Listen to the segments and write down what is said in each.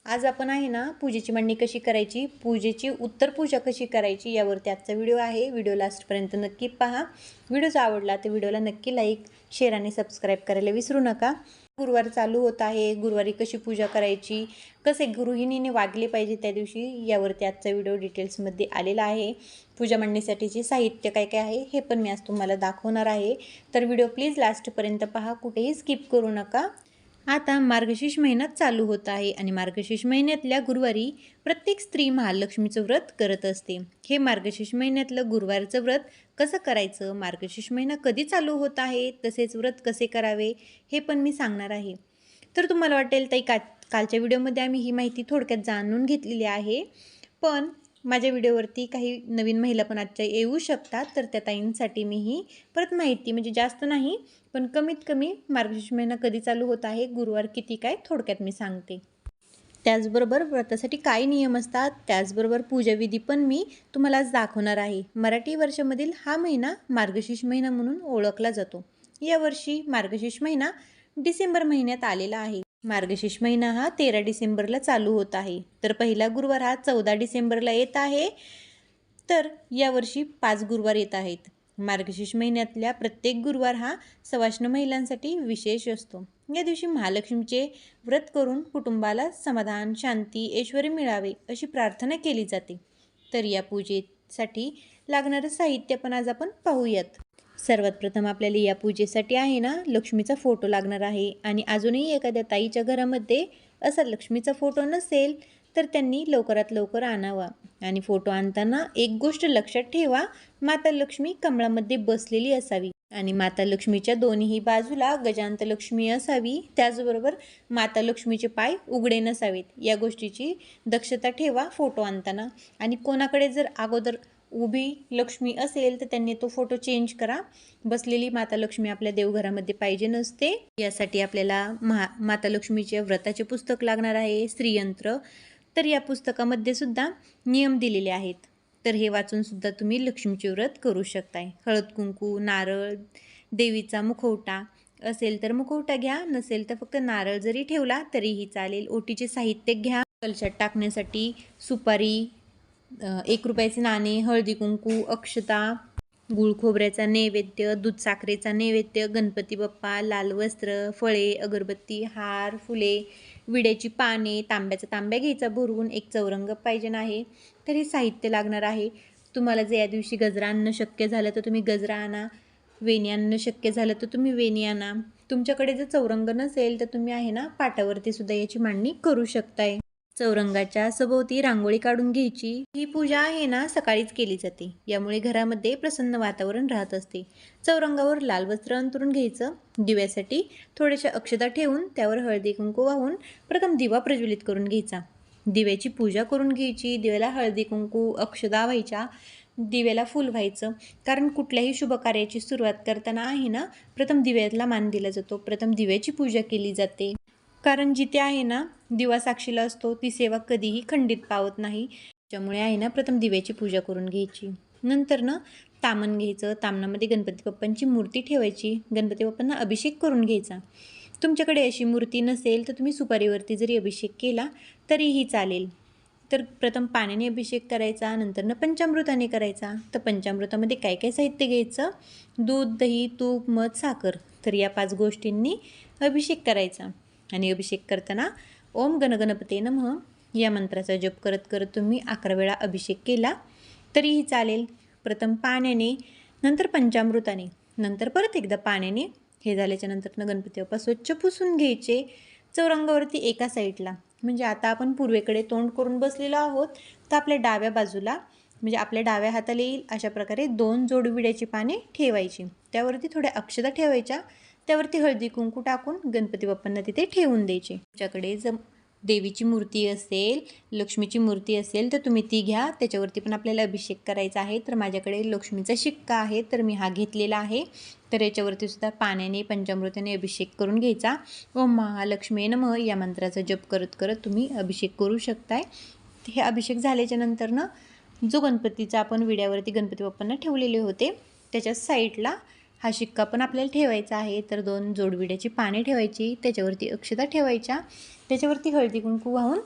आज आपण आहे ना पूजेची मांडणी कशी करायची, पूजेची उत्तर पूजा कशी करायची यावरती आजचा व्हिडिओ आहे। व्हिडिओ लास्टपर्यंत नक्की पहा। व्हिडिओ जर आवडला तर व्हिडिओला नक्की लाईक, शेअर आणि सबस्क्राईब करायला विसरू नका। गुरुवार चालू होत आहे, गुरुवारी कशी पूजा करायची, कसे गृहिणीने वागले पाहिजे त्या दिवशी यावरती आजचा व्हिडिओ डिटेल्समध्ये आलेला आहे। पूजा मांडणीसाठीचे साहित्य काय काय आहे हे पण मी आज तुम्हाला दाखवणार आहे, तर व्हिडिओ प्लीज लास्टपर्यंत पहा, कुठेही स्किप करू नका। आता मार्गशीर्ष महिना चालू होत आहे आणि मार्गशीर्ष महिन्यातल्या गुरुवारी प्रत्येक स्त्री महालक्ष्मीचं व्रत करत असते। हे मार्गशीर्ष महिन्यातलं गुरुवारचं व्रत कसं करायचं, मार्गशीर्ष महिना कधी चालू होत आहे, तसेच व्रत कसे करावे हे पण मी सांगणार आहे। तर तुम्हाला वाटेल ताई कालच्या व्हिडिओमध्ये आम्ही ही माहिती थोडक्यात जाणून घेतलेली आहे, पण माझ्या व्हिडिओवरती काही नवीन महिला पण आजच्या येऊ शकतात, तर त्या ताईंसाठी मी ही परत माहिती म्हणजे जास्त नाही पण कमीत कमी मार्गशीर्ष महिना कधी चालू होत आहे, गुरुवार किती काय थोडक्यात मी सांगते। त्याचबरोबर व्रतासाठी काय नियम असतात, त्याचबरोबर पूजाविधी पण मी तुम्हाला आज दाखवणार आहे। मराठी वर्षामधील हा महिना मार्गशीर्ष महिना म्हणून ओळखला जातो। यावर्षी मार्गशीर्ष महिना डिसेंबर महिन्यात आलेला आहे। मार्गशीर्ष महिना हा 13 डिसेंबरला चालू होत आहे, तर पहिला गुरुवार हा 14 डिसेंबरला येत आहे। तर यावर्षी 5 गुरुवार येत आहेत। मार्गशीर्ष महिन्यातल्या प्रत्येक गुरुवार हा सवाष्ण महिलांसाठी विशेष असतो। या दिवशी महालक्ष्मीचे व्रत करून कुटुंबाला समाधान, शांती, ऐश्वर्य मिळावे अशी प्रार्थना केली जाते। तर या पूजेसाठी लागणारं साहित्य पण आज आपण पाहूयात। सर्वात प्रथम आपल्याला या पूजेसाठी आहे ना लक्ष्मीचा फोटो लागणार आहे, आणि अजूनही एखाद्या ताईच्या घरामध्ये असा लक्ष्मीचा फोटो नसेल तर त्यांनी लवकरात लवकर आणावा। आणि फोटो आणताना एक गोष्ट लक्षात ठेवा, माता लक्ष्मी कमळामध्ये बसलेली असावी आणि माता लक्ष्मीच्या दोन्ही बाजूला गजांत लक्ष्मी असावी। त्याचबरोबर माता लक्ष्मीचे पाय उघडे नसावेत, या गोष्टीची दक्षता ठेवा फोटो आणताना। आणि कोणाकडे जर अगोदर उभी लक्ष्मी असेल तर त्यांनी तो फोटो चेंज करा। बसलेली माता लक्ष्मी आपल्या देवघरामध्ये पाहिजे नसते। यासाठी आपल्याला माता लक्ष्मीचे व्रताचे पुस्तक लागणार आहे, श्रीयंत्र। तर या पुस्तकामध्ये सुद्धा नियम दिलेले आहेत, तर हे वाचून सुद्धा तुम्ही लक्ष्मीचे व्रत करू शकताय। हळद कुंकू, नारळ, देवीचा मुखवटा असेल तर मुखवटा घ्या, नसेल तर फक्त नारळ जरी ठेवला तरीही चालेल। ओटीचे साहित्य घ्या, कलशात टाकण्यासाठी सुपारी, 1 रुपयाचे नाणे, हळदी कुंकू, अक्षता, गुळ खोबऱ्याचा नैवेद्य, दूध साखरेचा नैवेद्य, गणपती बाप्पा, लाल वस्त्र, फळे, अगरबत्ती, हार, फुले, विड्याची पाने, तांब्याचा तांब्या घ्यायचा भरून, एक चौरंग पाहिजे आहे। तर हे साहित्य लागणार आहे। तुम्हाला जर या दिवशी गजरा आणणं शक्य झालं तर तुम्ही गजरा आणा, वेणी आणणं शक्य झालं तर तुम्ही वेणी आणा। तुमच्याकडे जर चौरंग नसेल तर तुम्ही आहे ना पाटावरती सुद्धा याची मांडणी करू शकताय। चौरंगाच्या सभोवती रांगोळी काढून घ्यायची। ही पूजा आहे ना सकाळीच केली जाते, यामुळे घरामध्ये प्रसन्न वातावरण राहत असते। चौरंगावर लाल वस्त्र अंथरून घ्यायचं, दिव्यासाठी थोड्याशा अक्षता ठेवून त्यावर हळदी कुंकू वाहून प्रथम दिवा प्रज्वलित करून घ्यायचा। दिव्याची पूजा करून घ्यायची, दिव्याला हळदी कुंकू, अक्षता व्हायच्या, दिव्याला फूल व्हायचं। कारण कुठल्याही शुभ कार्याची सुरुवात करताना आहे ना प्रथम दिव्याला मान दिला जातो, प्रथम दिव्याची पूजा केली जाते। कारण जिथे आहे ना दिवा साक्षीला असतो ती सेवा कधीही खंडित पावत नाही, त्यामुळे आहे ना प्रथम दिव्याची पूजा करून घ्यायची। नंतर ना तामण घ्यायचं, तामणामध्ये गणपती बाप्पांची मूर्ती ठेवायची, गणपती बाप्पांना अभिषेक करून घ्यायचा। तुमच्याकडे अशी मूर्ती नसेल तर तुम्ही सुपारीवरती जरी अभिषेक केला तरीही चालेल। तर प्रथम पाण्याने अभिषेक करायचा, नंतर पंचामृताने करायचा। तर पंचामृतामध्ये काय काय साहित्य घ्यायचं, दूध, दही, तूप, मध, साखर, तर या 5 गोष्टींनी अभिषेक करायचा। आणि अभिषेक करताना ओम गणगणपते नमः या मंत्राचा जप करत करत तुम्ही 11 वेळा अभिषेक केला तरीही चालेल। प्रथम पाण्याने, नंतर पंचामृताने, नंतर परत एकदा पाण्याने। हे झाल्याच्या नंतर गणपती बाप्पा स्वच्छ पुसून घ्यायचे चौरंगावरती एका साईडला। म्हणजे आता आपण पूर्वेकडे तोंड करून बसलेलो आहोत, तर आपल्या डाव्या बाजूला म्हणजे आपल्या डाव्या हाताला येईल अशा प्रकारे 2 जोड विड्याची पाने ठेवायची, त्यावरती थोड्या अक्षता ठेवायच्या, त्यावरती हळदी कुंकू टाकून गणपती बाप्पांना तिथे ठेवून द्यायचे। तुमच्याकडे जर देवीची मूर्ती असेल, लक्ष्मीची मूर्ती असेल तर तुम्ही ती घ्या, त्याच्यावरती पण आपल्याला अभिषेक करायचा आहे। तर माझ्याकडे लक्ष्मीचा शिक्का आहे तर मी हा घेतलेला आहे, तर याच्यावरती सुद्धा पाण्याने पंचामृताने अभिषेक करून घ्यायचा। ओम महालक्ष्मी नमः या मंत्राचा जप करत करत तुम्ही अभिषेक करू शकताय। हे अभिषेक झाल्याच्या नंतर ना जो गणपतीचा आपण विड्यावरती गणपती बाप्पांना ठेवलेले होते त्याच्या साईडला हा शिक्का पण आपल्याला ठेवायचा आहे। तर 2 जोडविड्याची पाने ठेवायची, त्याच्यावरती अक्षता ठेवायच्या, त्याच्यावरती हळदी कुंकू वाहून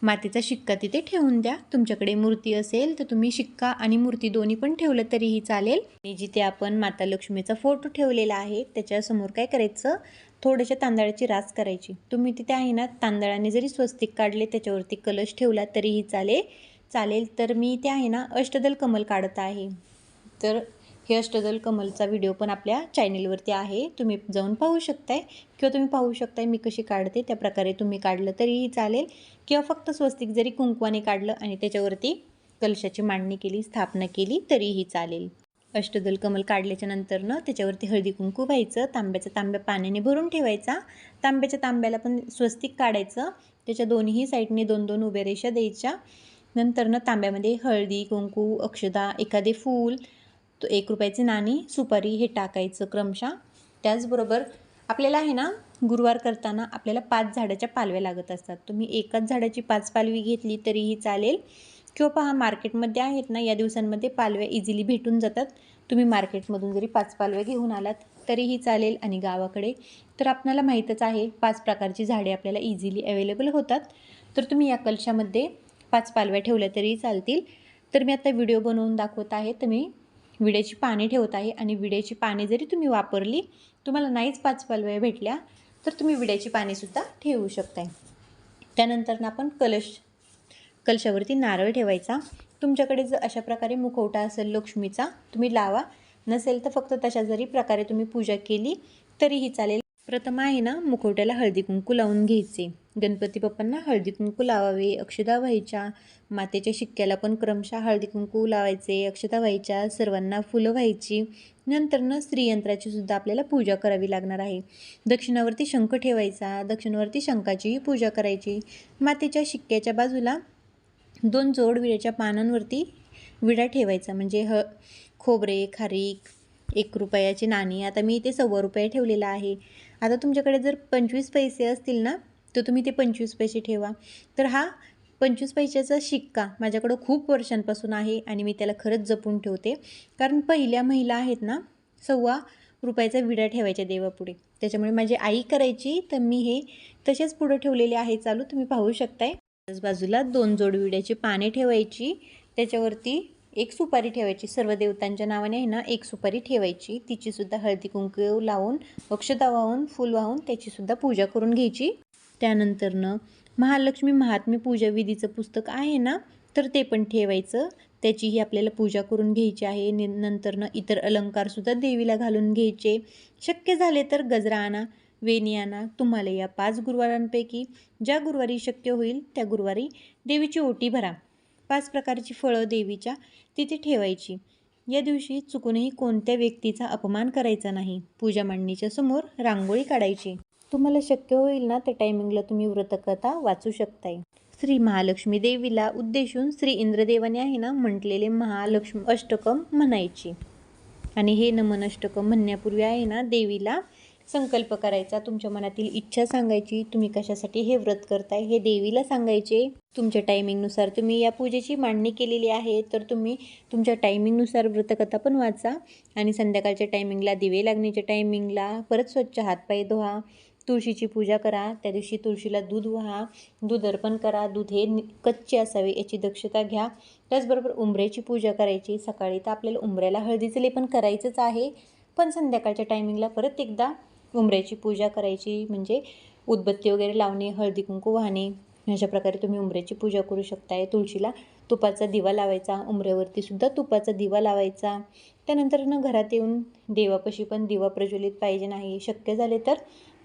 मातीचा शिक्का तिथे ठेवून द्या. तुमच्याकडे मूर्ती असेल तर तुम्ही शिक्का आणि मूर्ती दोन्ही पण ठेवलं तरीही चालेल. आणि जिथे आपण माता लक्ष्मीचा फोटो ठेवलेला आहे त्याच्यासमोर काय करायचं, थोड्याशा तांदळाची रास करायची. तुम्ही तिथे आहे ना तांदळाने जरी स्वस्तिक काढले त्याच्यावरती कलश ठेवला तरीही चालेल. तर मी ते आहे ना अष्टदल कमल काढत आहे. तर हे अष्टदल कमलचा व्हिडिओ पण आपल्या चॅनेलवरती आहे, तुम्ही जाऊन पाहू शकताय. किंवा तुम्ही पाहू शकताय मी कशी काढते, त्या प्रकारे तुम्ही काढलं तरीही चालेल. किंवा फक्त स्वस्तिक जरी कुंकवाने काढलं आणि त्याच्यावरती कलशाची मांडणी केली, स्थापना केली तरीही चालेल. अष्टदल कमल काढल्याच्या नंतरनं त्याच्यावरती हळदी कुंकू व्हायचं. तांब्या पाण्याने भरून ठेवायचा. तांब्याच्या तांब्याला पण स्वस्तिक काढायचं. त्याच्या दोन्ही साईडने 2-2 उभ्या रेषा द्यायच्या. नंतरनं तांब्यामध्ये हळदी कुंकू, अक्षदा, एखादे फूल, तो 1 रुपयाची नाणी, सुपारी हे टाकायचं क्रमशः. त्याचबरोबर आपल्याला आहे ना गुरुवार करताना आपल्याला 5 झाडाच्या पालव्या लागत असतात. तुम्ही एकाच झाडाची 5 पालवी घेतली तरीही चालेल. किंवा पहा मार्केटमध्ये आहेत ना या दिवसांमध्ये पालव्या इझिली भेटून जातात. तुम्ही मार्केटमधून जरी 5 पालव्या घेऊन आलात तरीही चालेल. आणि गावाकडे तर आपल्याला माहीतच आहे 5 प्रकारची झाडे आपल्याला इझिली अवेलेबल होतात. तर तुम्ही या कलशामध्ये 5 पालव्या ठेवल्या तरीही चालतील. तर मी आता व्हिडिओ बनवून दाखवत आहे. तर मी विड्याची पाने ठेवत आहे आणि विड्याची पाने जरी तुम्ही वापरली, तुम्हाला नाहीच 5 पालव्या भेटल्या तर तुम्ही विड्याची पानेसुद्धा ठेवू शकताय. त्यानंतर आपण कलशावरती नारळ ठेवायचा. तुमच्याकडे जर अशा प्रकारे मुखवटा असेल लक्ष्मीचा तुम्ही लावा, नसेल तर फक्त तशा जरी प्रकारे तुम्ही पूजा केली तरीही चालेल. प्रथम आहे ना मुखवट्याला हळदी कुंकू लावून घ्यायचे. गणपती बाप्पांना हळदी कुंकू लावावे, अक्षदा व्हायच्या. मातेच्या शिक्क्याला पण क्रमशः हळदी कुंकू लावायचे, अक्षता व्हायच्या, सर्वांना फुलं व्हायची. नंतरनं श्रीयंत्राची सुद्धा आपल्याला पूजा करावी लागणार आहे. दक्षिणावरती शंख ठेवायचा, दक्षिणावरती शंखाचीही पूजा करायची. मातेच्या शिक्क्याच्या बाजूला 2 जोड विड्याच्या पानांवरती विडा ठेवायचा. म्हणजे खोबरे, खारीक, 1 रुपयाची नाणी. आता मी इथे 1.25 रुपये ठेवलेला आहे. आता तुमच्याकडे जर 25 पैसे असतील ना तर तुम्ही ते 25 पैसे ठेवा. तर हा 25 पैशाचा शिक्का माझ्याकडं खूप वर्षांपासून आहे आणि मी त्याला खरंच जपून ठेवते. कारण पहिल्या महिला आहेत ना 1.25 रुपयाचा विडा ठेवायच्या देवापुढे. त्याच्यामुळे माझी आई करायची तर मी हे तसेच पुढं ठेवलेले आहे चालू, तुम्ही पाहू शकताय. त्याच बाजूला 2 जोड विड्याची पाने ठेवायची. त्याच्यावरती 1 सुपारी ठेवायची. सर्व देवतांच्या नावाने आहे ना 1 सुपारी ठेवायची. तिचीसुद्धा हळदी कुंकू लावून, अक्षता वाहून, फूल वाहून त्याचीसुद्धा पूजा करून घ्यायची. त्यानंतरनं महालक्ष्मी महात्म्य पूजा विधीचं पुस्तक आहे ना तर ते पण ठेवायचं. त्याचीही आपल्याला पूजा करून घ्यायची आहे. नंतरनं इतर अलंकारसुद्धा देवीला घालून घ्यायचे. शक्य झाले तर गजरा आणा, वेणी आणा. तुम्हाला या 5 गुरुवारांपैकी ज्या गुरुवारी शक्य होईल त्या गुरुवारी देवीची ओटी भरा. 5 प्रकारची फळं देवीच्या तिथे ठेवायची. या दिवशी चुकूनही कोणत्या व्यक्तीचा अपमान करायचा नाही. पूजा मांडणीच्या समोर रांगोळी काढायची. तुम्हाला शक्य होईल ना त्या टायमिंगला तुम्ही व्रतकथा वाचू शकताय. श्री महालक्ष्मी देवीला उद्देशून श्री इंद्रदेवाने आहे ना म्हटलेले महालक्ष्मी अष्टकम म्हणायची. आणि हे नमन अष्टकम म्हणण्यापूर्वी आहे ना देवीला संकल्प करायचा. तुमच्या मनातील इच्छा सांगायची. तुम्ही कशासाठी हे व्रत करताय हे देवीला सांगायचे. तुमच्या टायमिंगनुसार तुम्ही या पूजेची मांडणी केलेली आहे तर तुम्ही तुमच्या टायमिंगनुसार व्रतकथा पण वाचा. आणि संध्याकाळच्या टायमिंगला, दिवे लागण्याच्या टायमिंगला परत स्वच्छ हातपाय धुवा. तुळशीची पूजा करा. त्या दिवशी तुळशीला दूध वाहा, दूध अर्पण करा. दूध हे कच्चे असावे याची दक्षता घ्या. त्याचबरोबर उंबऱ्याची पूजा करायची. सकाळी तर आपल्याला उंबऱ्याला हळदीचं लेपन करायचंच आहे, पण संध्याकाळच्या टायमिंगला परत एकदा उंबऱ्याची पूजा करायची. म्हणजे उदबत्ती वगैरे लावणे, हळदी कुंकू वाहणे, अशा प्रकारे तुम्ही उंबऱ्याची पूजा करू शकताय. तुळशीला तुपाचा दिवा लावायचा, उंबऱ्यावरती सुद्धा तुपाचा दिवा लावायचा. त्यानंतर घरात येऊन देवापाशी पण दिवा प्रज्वलित पाहिजे नाही. शक्य झाले तर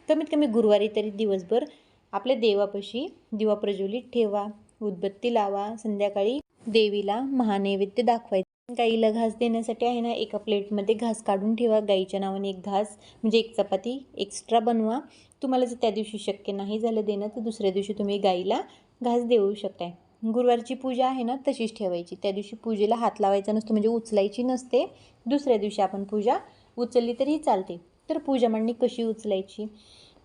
कमीत कमी गुरुवारी तरी दिवसभर आपल्या देवापाशी दिवा प्रज्वलित ठेवा, उदबत्ती लावा. संध्याकाळी देवीला महानैवेद्य दाखवायचं. गाईला घास देण्यासाठी आहे ना एका प्लेटमध्ये घास काढून ठेवा. गाईच्या नावाने 1 घास म्हणजे 1 चपाती एक्स्ट्रा बनवा. तुम्हाला जर त्या दिवशी शक्य नाही झालं देणं तर दुसऱ्या दिवशी तुम्ही गाईला घास देऊ शकताय. गुरुवारची पूजा आहे ना तशीच ठेवायची. त्या दिवशी पूजेला हात लावायचा नसतो, म्हणजे उचलायची नसते. दुसऱ्या दिवशी आपण पूजा उचलली तरीही चालते. तर पूजा मांडणी कशी उचलायची,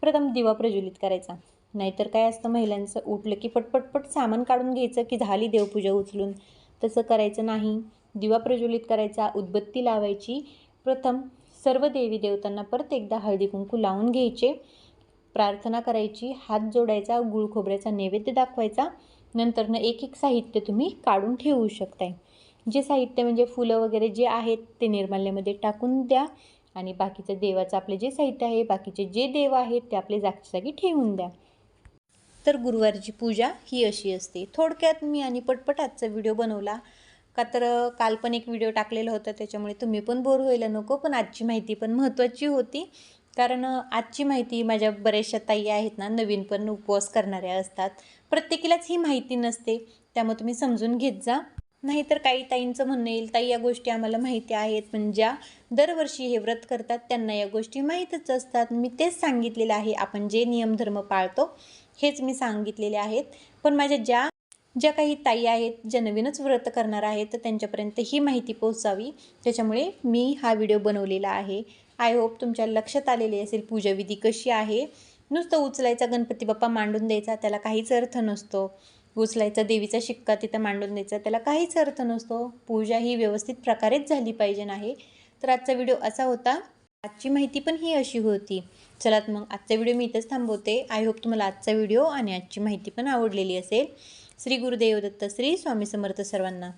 प्रथम दिवा प्रज्वलित करायचा. नाहीतर काय असतं महिलांचं, उठलं की पटपटपट सामान काढून घ्यायचं की झाली देवपूजा उचलून. तसं करायचं नाही. दिवा प्रज्वलित करायचा, उदबत्ती लावायची. प्रथम सर्व देवी देवतांना परत एकदा हळदी कुंकू लावून घ्यायचे. प्रार्थना करायची, हात जोडायचा, गुळ खोबऱ्याचा नैवेद्य दाखवायचा. नंतरनं एक एक साहित्य तुम्ही काढून ठेवू शकताय. जे साहित्य म्हणजे फुलं वगैरे जे आहेत ते निर्माल्यामध्ये टाकून द्या आणि बाकीचं देवाचं आपले जे साहित्य आहे, बाकीचे जे देव आहेत ते आपले जागच्या जागी ठेवून द्या. तर गुरुवारची पूजा ही अशी असते. थोडक्यात मी आणि पटपट आजचा व्हिडिओ बनवला का तर काल पण एक व्हिडिओ टाकलेला होता, त्याच्यामुळे तुम्ही पण बोर व्हायला नको. पण आजची माहिती पण महत्त्वाची होती, कारण आजची माहिती माझ्या बऱ्याचशा ताई आहेत ना, नवीन पण उपवास करणाऱ्या असतात. प्रत्येकीलाच ही माहिती नसते, त्यामुळे तुम्ही समजून घेत जा. नाहीतर काही ताईंचं म्हणणं येईल, ताई या गोष्टी आम्हाला माहिती आहेत, पण ज्या दरवर्षी हे व्रत करतात त्यांना या गोष्टी माहीतच असतात. मी तेच सांगितलेलं आहे, आपण जे नियमधर्म पाळतो हेच मी सांगितलेले आहेत. पण माझ्या ज्या काही ताई आहेत, ज्या नवीनच व्रत करणार आहेत, तर त्यांच्यापर्यंत ही माहिती पोहोचावी, त्याच्यामुळे मी हा व्हिडिओ बनवलेला आहे. आय होप तुमच्या लक्षात आलेली असेल पूजाविधी कशी आहे. नुसतं उचलायचा गणपती बाप्पा मांडून द्यायचा, त्याला काहीच अर्थ नसतो. उचलायचा देवीचा शिक्का तिथं मांडून द्यायचा, त्याला काहीच अर्थ नसतो. पूजा ही व्यवस्थित प्रकारेच झाली पाहिजे नाही. तर आजचा व्हिडिओ असा होता, आजची माहिती पण ही अशी होती. चला मग आजचा व्हिडिओ मी इथंच थांबवते. आय होप तुम्हाला आजचा व्हिडिओ आणि आजची माहिती पण आवडलेली असेल. श्री गुरुदेव दत्त, श्री स्वामी समर्थ सर्वांना.